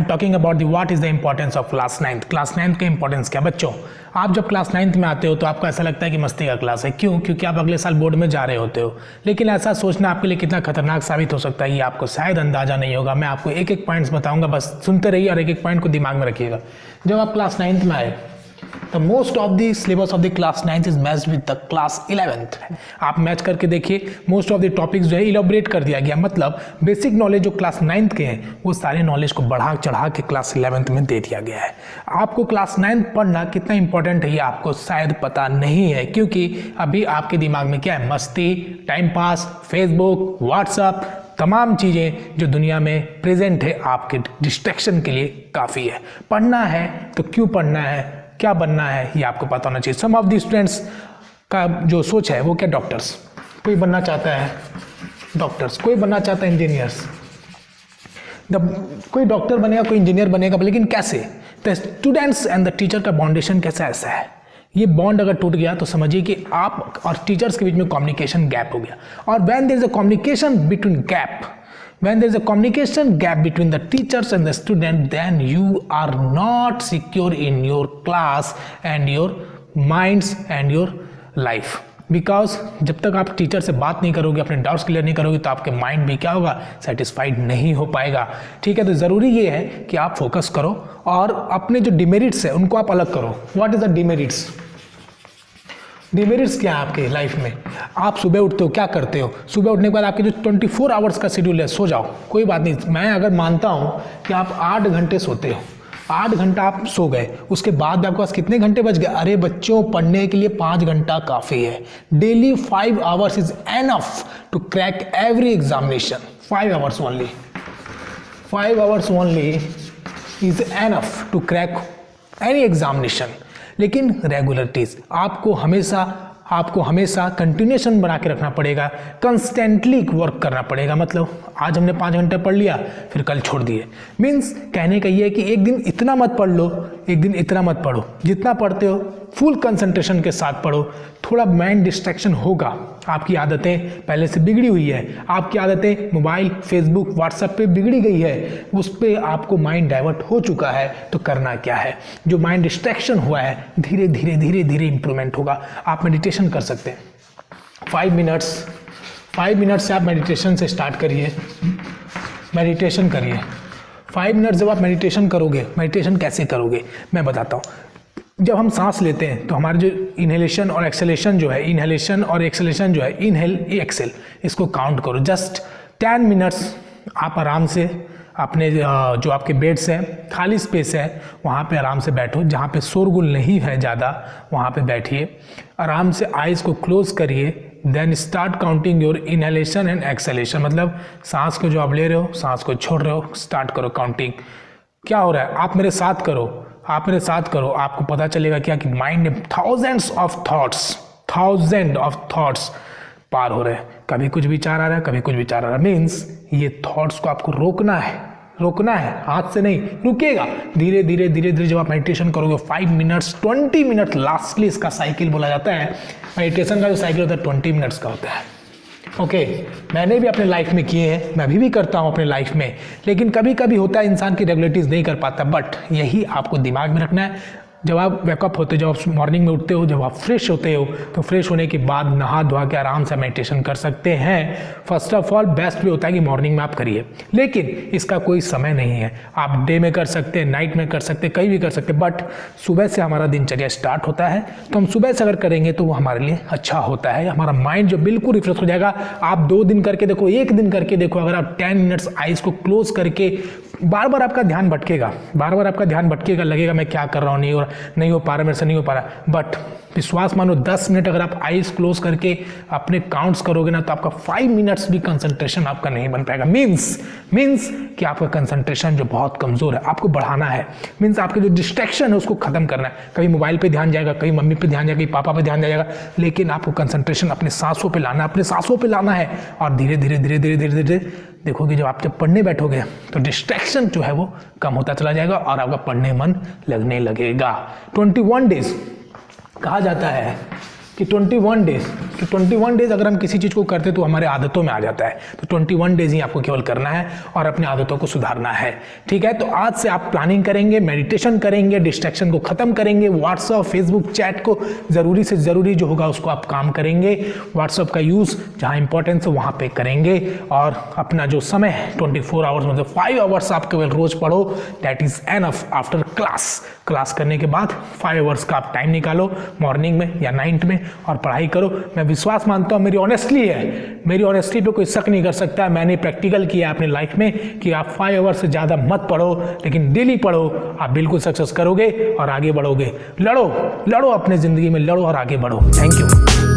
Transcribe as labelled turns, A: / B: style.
A: Talking about the what is the importance of class 9th। Class 9th का importance क्या बच्चों? आप जब क्लास 9th में आते हो तो आपको ऐसा लगता है कि मस्ती का क्लास है। क्यों? क्योंकि आप अगले साल बोर्ड में जा रहे होते हो। लेकिन ऐसा सोचना आपके लिए कितना खतरनाक साबित हो सकता है ये आपको शायद अंदाजा नहीं होगा। मैं आपको एक एक पॉइंट्स बताऊंगा, बस सुनते रहिए और एक एक पॉइंट को दिमाग में रखिएगा। जब आप क्लास 9th में आए तो most of the syllabus of the class 9th is matched with the class 11th। आप मैच करके देखिए, मोस्ट ऑफ द टॉपिक्स जो है इलैबोरेट कर दिया गया, मतलब बेसिक नॉलेज जो क्लास 9th के हैं वो सारे नॉलेज को बढ़ा चढ़ा के क्लास 11th में दे दिया गया है। आपको क्लास 9th पढ़ना कितना इंपॉर्टेंट है ये आपको शायद पता नहीं है, क्योंकि अभी आपके दिमाग में क्या है? मस्ती, टाइम पास, फेसबुक, व्हाट्सअप, तमाम चीज़ें जो दुनिया में प्रेजेंट है आपके डिस्ट्रैक्शन के लिए काफ़ी है। पढ़ना है तो क्यों पढ़ना है, क्या बनना है, ये आपको पता होना चाहिए। सम ऑफ द स्टूडेंट्स का जो सोच है वो क्या, डॉक्टर्स, कोई बनना चाहता है डॉक्टर्स, कोई बनना चाहता है इंजीनियर्स, कोई डॉक्टर बनेगा, कोई इंजीनियर बनेगा, लेकिन कैसे? The students and the teacher का बाउंडेशन कैसा ऐसा है, ये बॉन्ड अगर टूट गया तो समझिए कि आप और टीचर्स के बीच में कम्युनिकेशन गैप हो गया। और when there is a communication between gap, when there is a communication gap between the teachers and the student, then you are not secure in your class and your minds and your life, because जब तक आप teacher से बात नहीं करोगे, अपने doubts clear नहीं करोगे, तो आपके माइंड भी क्या होगा, सेटिस्फाइड नहीं हो पाएगा। ठीक है, तो ज़रूरी ये है कि आप फोकस करो और अपने जो डिमेरिट्स है उनको आप अलग करो। What is the demerits? Demerits क्या है आपके लाइफ में? आप सुबह उठते हो, क्या करते हो? सुबह उठने के बाद आपके जो 24 आवर्स का शेड्यूल है, सो जाओ, कोई बात नहीं। मैं अगर मानता हूँ कि आप 8 घंटे सोते हो, 8 घंटा आप सो गए, उसके बाद भी आपके पास कितने घंटे बच गए? अरे बच्चों, पढ़ने के लिए 5 घंटा काफ़ी है। Daily 5 hours is enough to crack every examination. 5 hours only, 5 hours only is enough to crack any examination. लेकिन रेगुलरिटीज आपको हमेशा कंटिन्यूएशन बना के रखना पड़ेगा, कंस्टेंटली वर्क करना पड़ेगा। मतलब आज हमने 5 घंटे पढ़ लिया, फिर कल छोड़ दिए। मीन्स कहने का ये है कि एक दिन इतना मत पढ़ लो, एक दिन इतना मत पढ़ो। जितना पढ़ते हो फुल कंसंट्रेशन के साथ पढ़ो। थोड़ा माइंड डिस्ट्रैक्शन होगा, आपकी आदतें पहले से बिगड़ी हुई है, आपकी आदतें मोबाइल, फेसबुक, व्हाट्सएप पे बिगड़ी गई है, उस पर आपको माइंड डाइवर्ट हो चुका है। तो करना क्या है? जो माइंड डिस्ट्रैक्शन हुआ है धीरे धीरे धीरे धीरे इंप्रूवमेंट होगा। आप मेडिटेशन कर सकते हैं 5 मिनट्स से आप मेडिटेशन से स्टार्ट करिए, मेडिटेशन करिए 5 मिनट। जब आप मेडिटेशन करोगे, मेडिटेशन कैसे करोगे मैं बताता हूँ। जब हम सांस लेते हैं तो हमारे जो इनहेलेशन और एक्सेलेशन जो है, इनहेल एक्सेल, इसको काउंट करो। जस्ट 10 मिनट्स आप आराम से अपने जो आपके बेड्स है, खाली स्पेस है, वहाँ पे आराम से बैठो, जहाँ पे शोरगुल नहीं है ज़्यादा, वहाँ पे बैठिए, आराम से आइज़ को क्लोज करिए। Then start counting your inhalation and exhalation, मतलब सांस को जो आप ले रहे हो, सांस को छोड़ रहे हो, स्टार्ट करो काउंटिंग। क्या हो रहा है? आप मेरे साथ करो, आपको पता चलेगा क्या कि माइंड में थाउजेंड ऑफ थॉट्स पार हो रहे हैं। कभी कुछ विचार आ रहा है, कभी कुछ विचार आ रहा है। मीन्स ये थॉट्स को आपको रोकना है, हाथ से नहीं रुकेगा। धीरे धीरे धीरे धीरे जब आप मेडिटेशन करोगे 5 मिनट्स, 20 मिनट लास्टली इसका साइकिल बोला जाता है। मेडिटेशन का जो साइकिल होता है 20 मिनट्स का होता है। ओके, मैंने भी अपने लाइफ में किए हैं, मैं अभी भी करता हूँ अपने लाइफ में। लेकिन कभी कभी होता है इंसान की रेगुलरिटीज़ नहीं कर पाता, बट यही आपको दिमाग में रखना है। जब आप वेकअप होते हो, जब आप मॉर्निंग में उठते हो, जब आप फ्रेश होते हो, तो फ्रेश होने के बाद नहा धोआ के आराम से मेडिटेशन कर सकते हैं। फर्स्ट ऑफ ऑल बेस्ट भी होता है कि मॉर्निंग में आप करिए, लेकिन इसका कोई समय नहीं है। आप डे में कर सकते हैं, नाइट में कर सकते हैं, कहीं भी कर सकते हैं, बट सुबह से हमारा दिनचर्या स्टार्ट होता है, तो हम सुबह से अगर करेंगे तो वो हमारे लिए अच्छा होता है। हमारा माइंड जो बिल्कुल रिफ्रेश हो जाएगा। आप 2 दिन करके देखो, 1 दिन करके देखो, अगर आप 10 मिनट्स आइज़ को क्लोज करके, बार बार आपका ध्यान भटकेगा, लगेगा मैं क्या कर रहा हूँ, नहीं हो पा रहा, मेरे से नहीं हो पा रहा, बट विश्वास मानो 10 मिनट अगर आप आइज क्लोज करके अपने काउंट्स करोगे ना, तो आपका 5 मिनट्स भी कंसंट्रेशन आपका नहीं बन पाएगा। मीन्स कि आपका कंसंट्रेशन जो बहुत कमज़ोर है, आपको बढ़ाना है। मीन्स आपके जो डिस्ट्रैक्शन है उसको खत्म करना है। कभी मोबाइल पे ध्यान जाएगा, कभी मम्मी पे ध्यान जाएगा, कभी पापा पे ध्यान जाएगा, लेकिन आपको कंसंट्रेशन अपने सांसों पे लाना है। और धीरे धीरे देखोगे जब आप पढ़ने बैठोगे तो डिस्ट्रैक्शन जो है वो कम होता चला जाएगा और आपका पढ़ने मन लगने लगेगा। 21 डेज कहा जाता है कि 21 डेज अगर हम किसी चीज़ को करते तो हमारे आदतों में आ जाता है। तो 21 डेज ही आपको केवल करना है और अपनी आदतों को सुधारना है। ठीक है, तो आज से आप प्लानिंग करेंगे, मेडिटेशन करेंगे, डिस्ट्रैक्शन को खत्म करेंगे, व्हाट्सअप फेसबुक चैट को ज़रूरी से ज़रूरी जो होगा उसको आप काम करेंगे, व्हाट्सअप का यूज़ जहाँ इंपॉर्टेंस है वहाँ पे करेंगे और अपना जो समय है 24 आवर्स मतलब 5 आवर्स आप केवल रोज पढ़ो, that is enough. After class करने के बाद 5 आवर्स का आप टाइम निकालो मॉर्निंग में या नाइट में और पढ़ाई करो। मैं विश्वास मानता हूँ, मेरी ऑनेस्टली है, मेरी ऑनेस्टी पे कोई शक नहीं कर सकता है। मैंने प्रैक्टिकल किया अपनी लाइफ में कि आप 5 आवर्स से ज़्यादा मत पढ़ो, लेकिन डेली पढ़ो, आप बिल्कुल सक्सेस करोगे और आगे बढ़ोगे। लड़ो अपने ज़िंदगी में, लड़ो और आगे बढ़ो। Thank you.